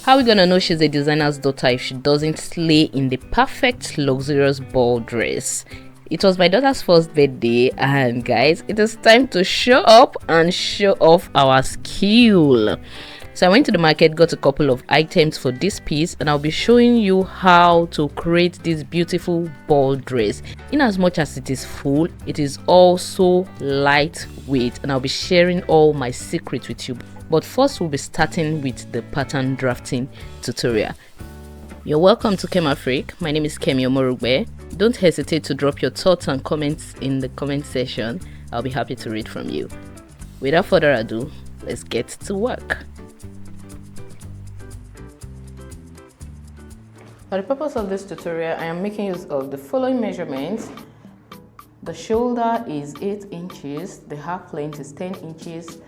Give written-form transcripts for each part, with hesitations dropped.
How are we gonna know she's a designer's daughter if she doesn't slay in the perfect luxurious ball dress? It was my daughter's first birthday, and guys, it is time to show up and show off our skill. So I went to the market, got a couple of items for this piece, and I'll be showing you how to create this beautiful ball dress. In as much as it is full, it is also lightweight, and I'll be sharing all my secrets with you. But first, we'll be starting with the pattern drafting tutorial. You're welcome to Kema Freak. My name is Kemi Omorugbe. Don't hesitate to drop your thoughts and comments in the comment section. I'll be happy to read from you. Without further ado, let's get to work. For the purpose of this tutorial, I am making use of the following measurements. The shoulder is 8 inches, the half length is 10 inches,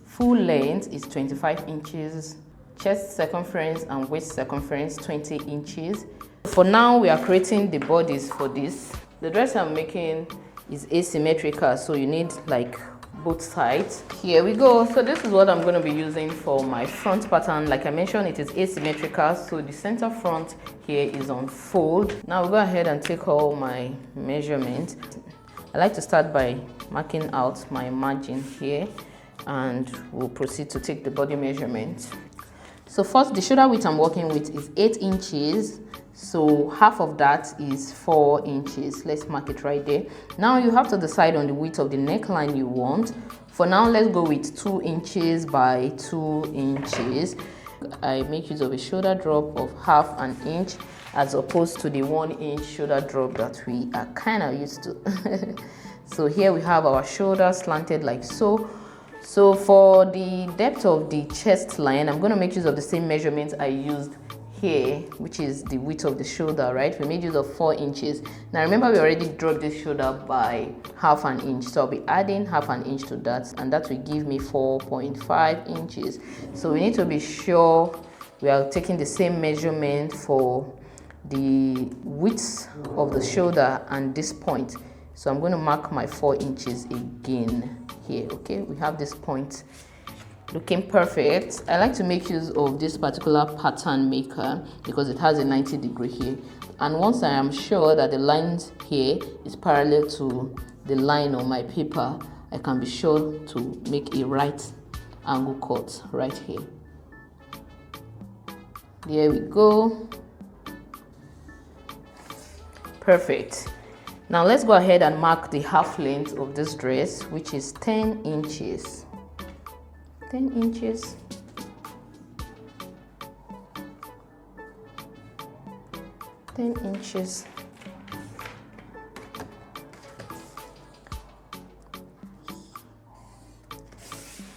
full length is 25 inches, chest circumference and waist circumference 20 inches. For now, we are creating the bodies for this. The dress I'm making is asymmetrical, so you need like both sides. Here we go. So this is what I'm going to be using for my front pattern. Like I mentioned, it is asymmetrical, so the center front here is on fold. Now we'll go ahead and take all my measurements. I like to start by marking out my margin here, and we'll proceed to take the body measurement. So first, the shoulder width I'm working with is 8 inches. So half of that is 4 inches. Let's mark it right there. Now you have to decide on the width of the neckline you want. For now, let's go with 2 inches by 2 inches. I make use of a shoulder drop of half an inch as opposed to the 1 inch shoulder drop that we are kind of used to. So here we have our shoulder slanted like so. So for the depth of the chest line, I'm going to make use of the same measurements I used here, which is the width of the shoulder, right? We made use of 4 inches. Now remember, we already dropped this shoulder by half an inch, so I'll be adding half an inch to that, and that will give me 4.5 inches. So we need to be sure we are taking the same measurement for the width of the shoulder and this point. So I'm going to mark my 4 inches again here. Okay, we have this point looking perfect. I like to make use of this particular pattern maker because it has a 90-degree here, and once I am sure that the lines here is parallel to the line on my paper, I can be sure to make a right angle cut right here. There we go. Perfect. Now let's go ahead and mark the half length of this dress, which is 10 inches. 10 inches.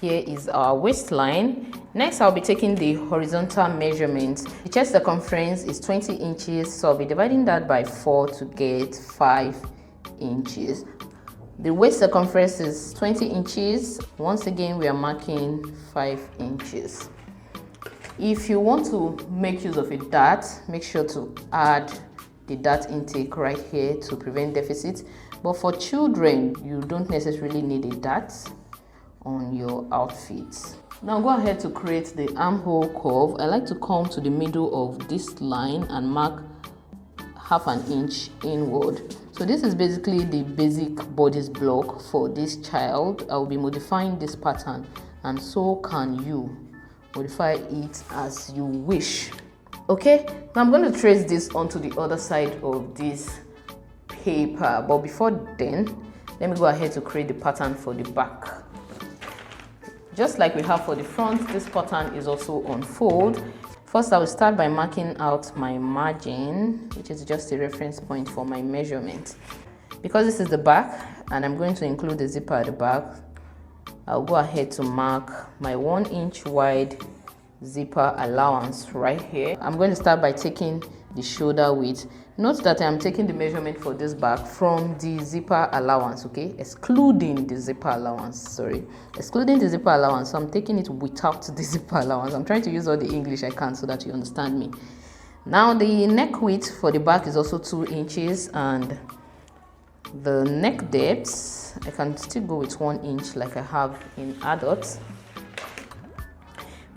Here is our waistline. Next, I'll be taking the horizontal measurement. The chest circumference is 20 inches, so I'll be dividing that by 4 to get 5 inches. The waist circumference is 20 inches. Once again, we are marking 5 inches. If you want to make use of a dart, make sure to add the dart intake right here to prevent deficit. But for children, you don't necessarily need a dart on your outfits. Now go ahead to create the armhole curve. I like to come to the middle of this line and mark half an inch inward. So this is basically the basic bodice block for this child. I will be modifying this pattern, and so can you modify it as you wish. Okay, now I'm going to trace this onto the other side of this paper, but before then, let me go ahead to create the pattern for the back. Just like we have for the front, this pattern is also on fold. First, I will start by marking out my margin, which is just a reference point for my measurement. Because this is the back, and I'm going to include the zipper at the back, I'll go ahead to mark my 1 inch wide zipper allowance right here. I'm going to start by taking the shoulder width. Note that I'm taking the measurement for this back from the zipper allowance, okay? Excluding the zipper allowance, excluding the zipper allowance. So I'm taking it without the zipper allowance. I'm trying to use all the English I can so that you understand me. Now the neck width for the back is also 2 inches, and the neck depth, I can still go with 1 inch like I have in adults.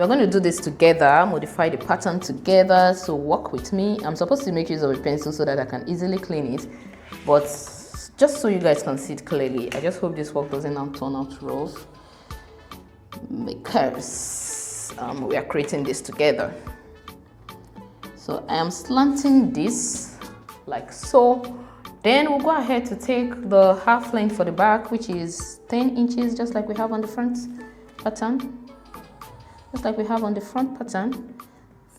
We're going to do this together, modify the pattern together, so work with me. I'm supposed to make use of a pencil so that I can easily clean it, but just so you guys can see it clearly, I just hope this work doesn't now turn out rough, because we are creating this together. So I am slanting this like so. Then we'll go ahead to take the half length for the back, which is 10 inches, just like we have on the front pattern. Just like we have on the front pattern.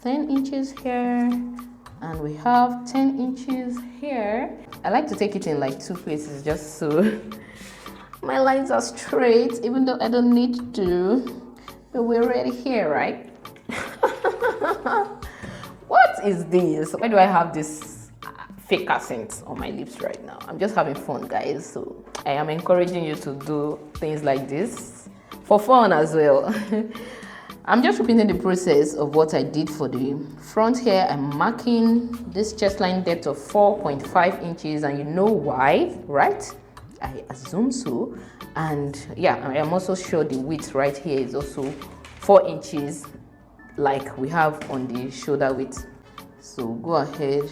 10 inches here, and we have 10 inches here. I like to take it in like 2 places just so my lines are straight, even though I don't need to. But we're already here, right? What is this? Why do I have this fake accent on my lips right now? I'm just having fun, guys. So I am encouraging you to do things like this for fun as well. I'm just repeating the process of what I did for the front here. I'm marking this chest line depth of 4.5 inches, and you know why, right? I assume so. And yeah, I am also sure the width right here is also 4 inches, like we have on the shoulder width. So go ahead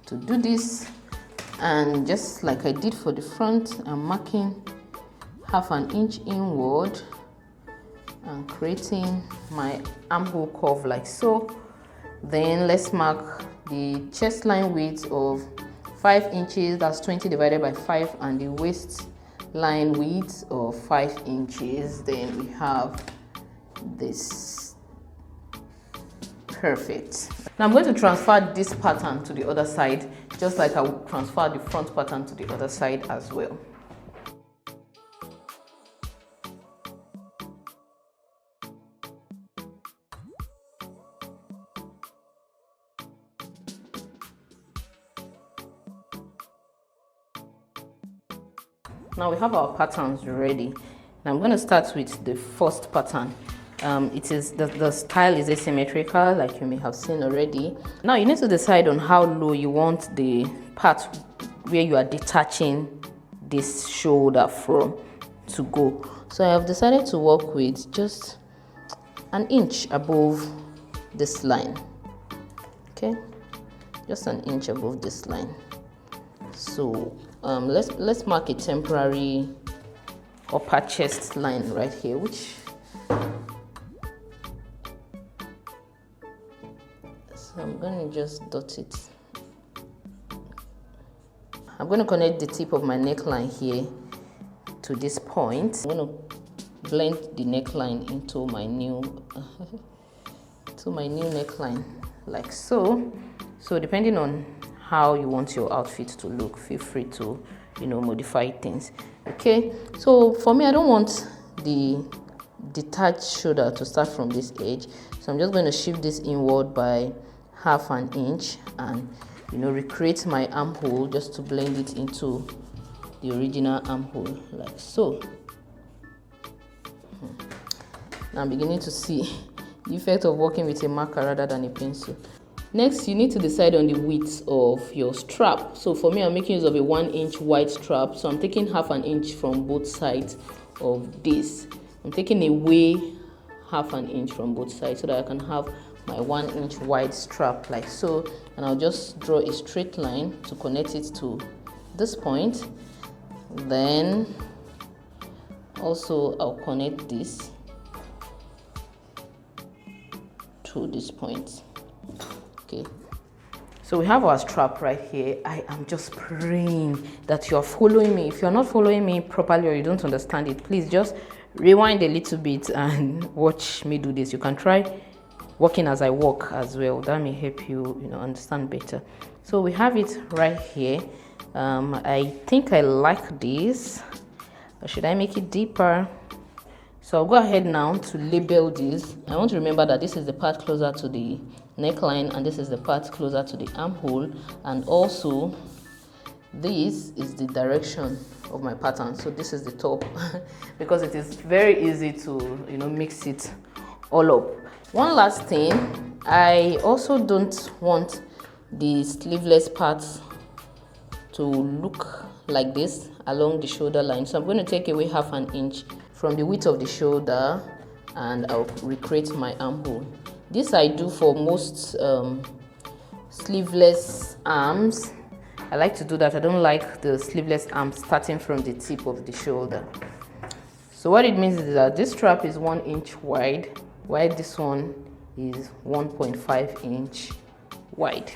to do this, and just like I did for the front, I'm marking half an inch inward and creating my armhole curve like so. Then let's mark the chest line width of 5 inches, that's 20 divided by 5, and the waist line width of 5 inches. Then we have this. Perfect. Now I'm going to transfer this pattern to the other side, just like I will transfer the front pattern to the other side as well. Now we have our patterns ready. Now I'm going to start with the first pattern. It is the style is asymmetrical, like you may have seen already. Now you need to decide on how low you want the part where you are detaching this shoulder from to go. So I have decided to work with just an inch above this line. Okay, just an inch above this line. So let's mark a temporary upper chest line right here, which so I'm going to just dot it. I'm going to connect the tip of my neckline here to this point. I'm going to blend the neckline into my new neckline like so. So depending on how you want your outfit to look, feel free to modify things. Okay, so for me, I don't want the detached shoulder to start from this edge, so I'm just going to shift this inward by half an inch and recreate my armhole just to blend it into the original armhole like so. Now I'm beginning to see the effect of working with a marker rather than a pencil. Next, you need to decide on the width of your strap. So for me, I'm making use of a 1 inch wide strap, so I'm taking half an inch from both sides of this. I'm taking away half an inch from both sides so that I can have my 1 inch wide strap like so, and I'll just draw a straight line to connect it to this point. Then also I'll connect this to this point. Okay, so we have our strap right here. I am just praying that you're following me. If you're not following me properly or you don't understand it, please just rewind a little bit and watch me do this. You can try working as I walk as well. That may help you, understand better. So we have it right here. I think I like this, or should I make it deeper? So I'll go ahead now to label this. I want to remember that this is the part closer to the neckline and this is the part closer to the armhole, and also this is the direction of my pattern. So this is the top because it is very easy to mix it all up. One last thing, I also don't want the sleeveless parts to look like this along the shoulder line, so I'm going to take away half an inch from the width of the shoulder and I'll recreate my armhole. This I do for most sleeveless arms. I like to do that. I don't like the sleeveless arm starting from the tip of the shoulder. So what it means is that this strap is 1 inch wide, while this one is 1.5 inch wide.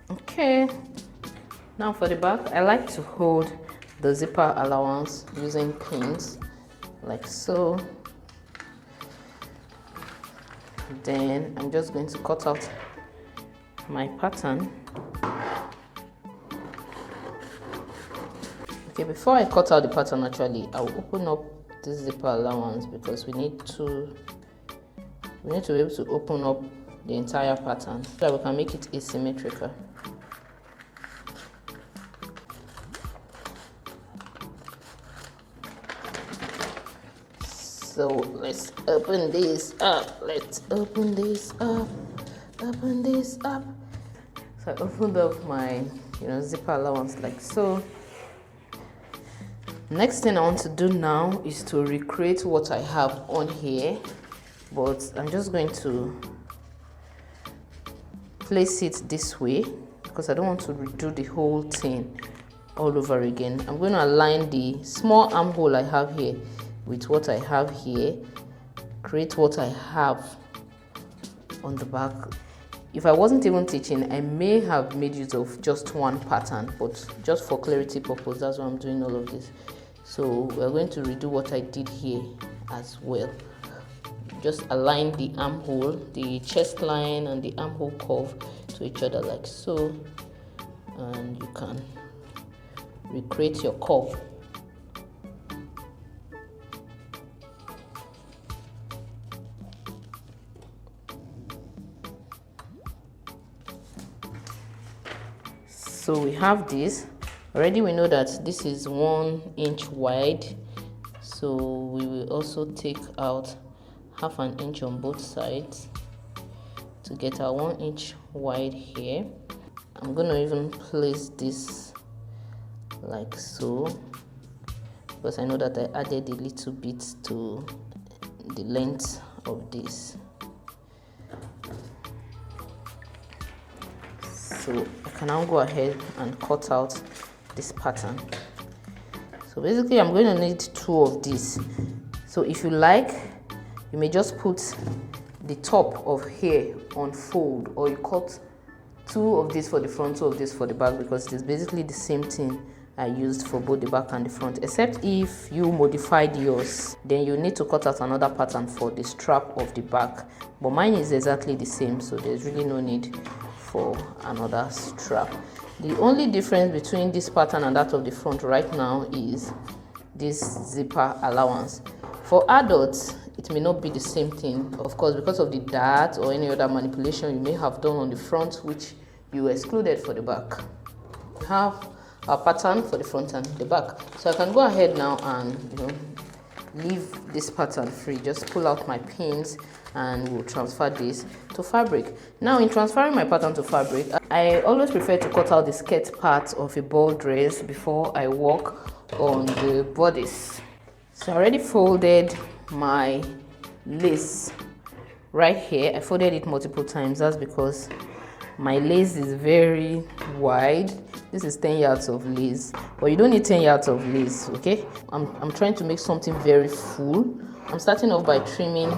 Okay, now for the back, I like to hold the zipper allowance using pins like so. Then I'm just going to cut out my pattern. Okay, before I cut out the pattern, actually I'll open up this zipper allowance because we need to be able to open up the entire pattern so that we can make it asymmetrical. So let's open this up. Let's open this up. Open this up. So I opened up my zipper allowance like so. Next thing I want to do now is to recreate what I have on here, but I'm just going to place it this way because I don't want to redo the whole thing all over again. I'm going to align the small armhole I have here with what I have here, create what I have on the back. If I wasn't even teaching, I may have made use of just one pattern, but just for clarity purpose, that's why I'm doing all of this. So we're going to redo what I did here as well. Just align the armhole, the chest line and the armhole curve to each other like so, and you can recreate your curve. So we have this. Already we know that this is 1 inch wide. So we will also take out ½ an inch on both sides to get our 1 inch wide here. I'm going to even place this like so because I know that I added a little bit to the length of this. So I can now go ahead and cut out this pattern. So basically I'm going to need 2 of these. So if you like, you may just put the top of here on fold, or you cut 2 of these for the front, 2 of this for the back, because it is basically the same thing I used for both the back and the front, except if you modified yours, then you need to cut out another pattern for the strap of the back. But mine is exactly the same, so there's really no need for another strap. The only difference between this pattern and that of the front right now is this zipper allowance. For adults, it may not be the same thing, of course, because of the dart or any other manipulation you may have done on the front, which you excluded for the back. We have our pattern for the front and the back. So I can go ahead now and leave this pattern free. Just pull out my pins and we'll transfer this to fabric. Now in transferring my pattern to fabric, I always prefer to cut out the skirt part of a ball dress before I work on the bodice. So I already folded my lace right here. I folded it multiple times. That's because my lace is very wide. This is 10 yards of lace, but you don't need 10 yards of lace, okay? I'm trying to make something very full. I'm starting off by trimming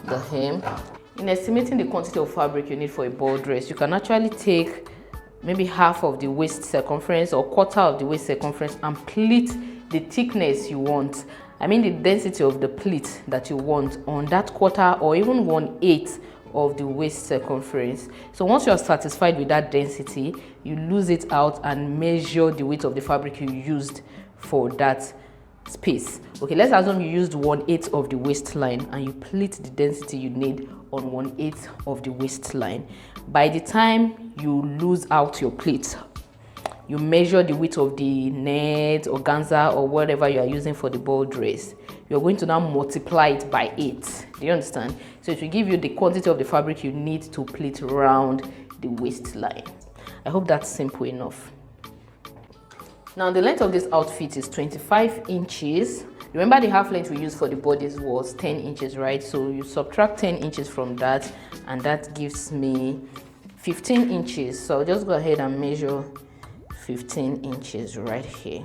the hem. In estimating the quantity of fabric you need for a ball dress, you can actually take maybe half of the waist circumference or quarter of the waist circumference and pleat the thickness you want. I mean the density of the pleat that you want on that quarter or even 1/8 of the waist circumference. So once you are satisfied with that density, you lose it out and measure the weight of the fabric you used for that space. Okay, let's assume you used 1/8 of the waistline and you pleat the density you need on 1/8 of the waistline. By the time you lose out your pleat, you measure the width of the net, organza, or whatever you are using for the ball dress. You're going to now multiply it by 8. Do you understand? So it will give you the quantity of the fabric you need to pleat around the waistline. I hope that's simple enough. Now the length of this outfit is 25 inches. Remember the half length we used for the bodice was 10 inches, right? So you subtract 10 inches from that, and that gives me 15 inches. So I'll just go ahead and measure 15 inches right here.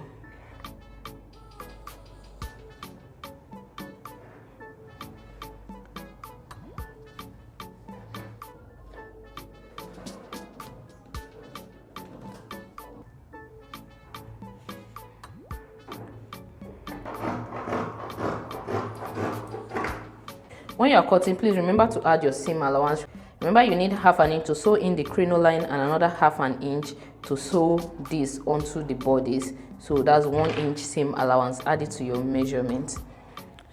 When you are cutting, please remember to add your seam allowance. Remember you need half an inch to sew in the crinoline and another half an inch to sew this onto the bodice. So that's 1 inch seam allowance. Add it to your measurement.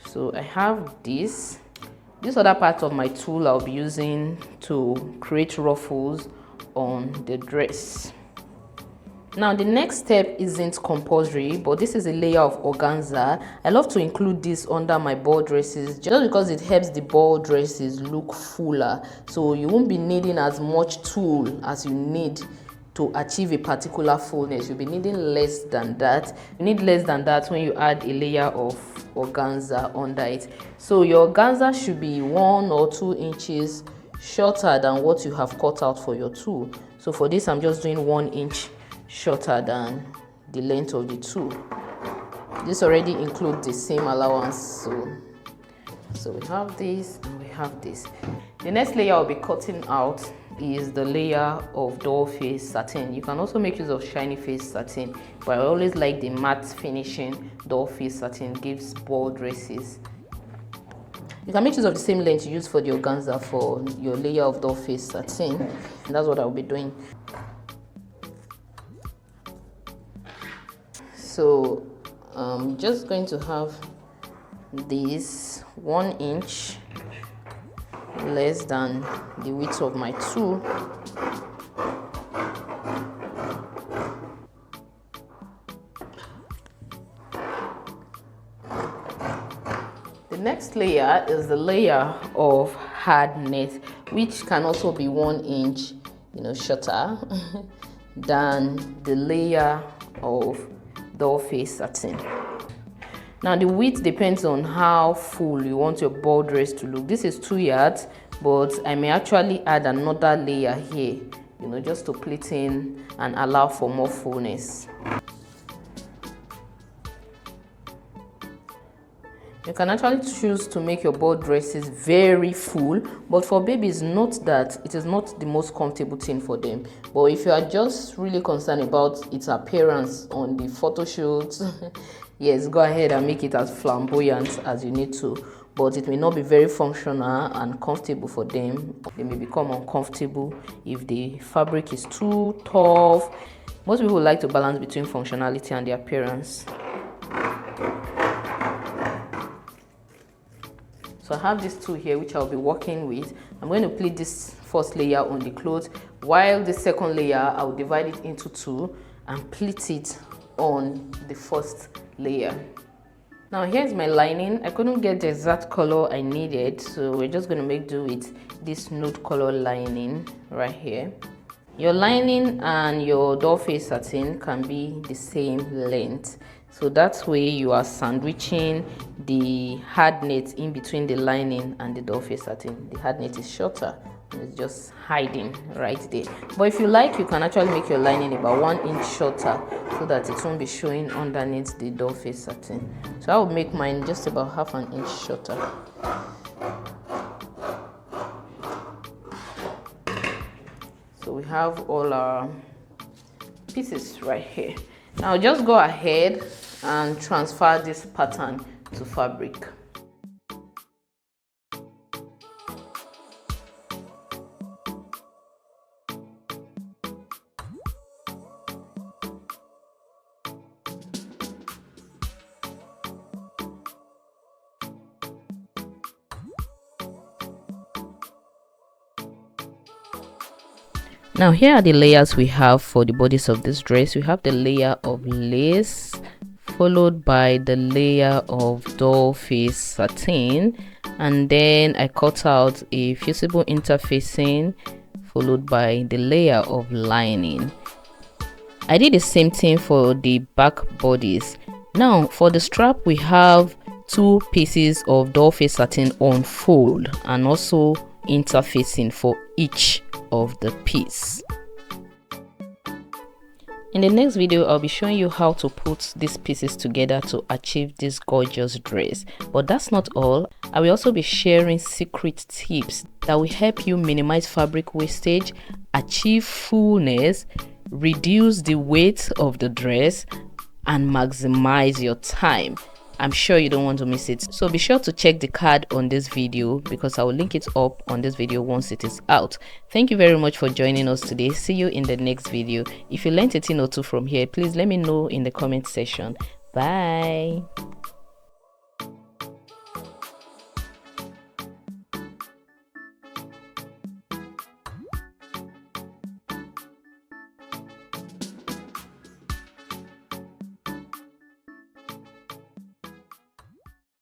So I have this other part of my tool I'll be using to create ruffles on the dress. Now the next step isn't compulsory, but this is a layer of organza. I love to include this under my ball dresses just because it helps the ball dresses look fuller. So you won't be needing as much tulle as you need to achieve a particular fullness. You'll be needing less than that. You need less than that when you add a layer of organza under it. So your organza should be 1 or 2 inches shorter than what you have cut out for your tulle. So for this, I'm just doing 1 inch shorter than the length of the tulle. This already includes the seam allowance. So we have this and we have this. The next layer I'll be cutting out is the layer of doll face satin. You can also make use of shiny face satin, but I always like the matte finishing doll face satin. Gives ball dresses. You can make use of the same length you use for the organza for your layer of doll face satin, and that's what I'll be doing. So I'm just going to have this 1 inch less than the width of my tulle. The next layer is the layer of hard net, which can also be 1 inch, shorter than the layer of doll face satin. Now the width depends on how full you want your ball dress to look. This is 2 yards, but I may actually add another layer here, just to pleat in and allow for more fullness. You can actually choose to make your ball dresses very full, but for babies, note that it is not the most comfortable thing for them. But if you are just really concerned about its appearance on the photo shoots, yes, go ahead and make it as flamboyant as you need to. But it may not be very functional and comfortable for them. They may become uncomfortable if the fabric is too tough. Most people like to balance between functionality and the appearance. So I have this tool here which I'll be working with. I'm going to pleat this first layer on the clothes, while the second layer I'll divide it into 2 and pleat it on the first layer. Now here's my lining. I couldn't get the exact color I needed, so we're just going to make do with this nude color lining right here. Your lining and your doll face satin can be the same length. So that way you are sandwiching the hard net in between the lining and the doll face satin. The hard net is shorter and it's just hiding right there. But if you like, you can actually make your lining about 1 inch shorter so that it won't be showing underneath the doll face satin. So I will make mine just about half an inch shorter. So we have all our pieces right here. Now just go ahead and transfer this pattern to fabric. Now here are the layers we have for the bodice of this dress. We have the layer of lace, followed by the layer of doll face satin, and then I cut out a fusible interfacing, followed by the layer of lining. I did the same thing for the back bodice. Now for the strap, we have 2 pieces of doll face satin on fold and also interfacing for each of the piece. In the next video, I'll be showing you how to put these pieces together to achieve this gorgeous dress. But that's not all. I will also be sharing secret tips that will help you minimize fabric wastage, achieve fullness, reduce the weight of the dress, and maximize your time. I'm sure you don't want to miss it, so be sure to check the card on this video because I will link it up on this video once it is out. Thank you very much for joining us today. See you in the next video. If you learned a thing or two from here, please let me know in the comment section. Bye.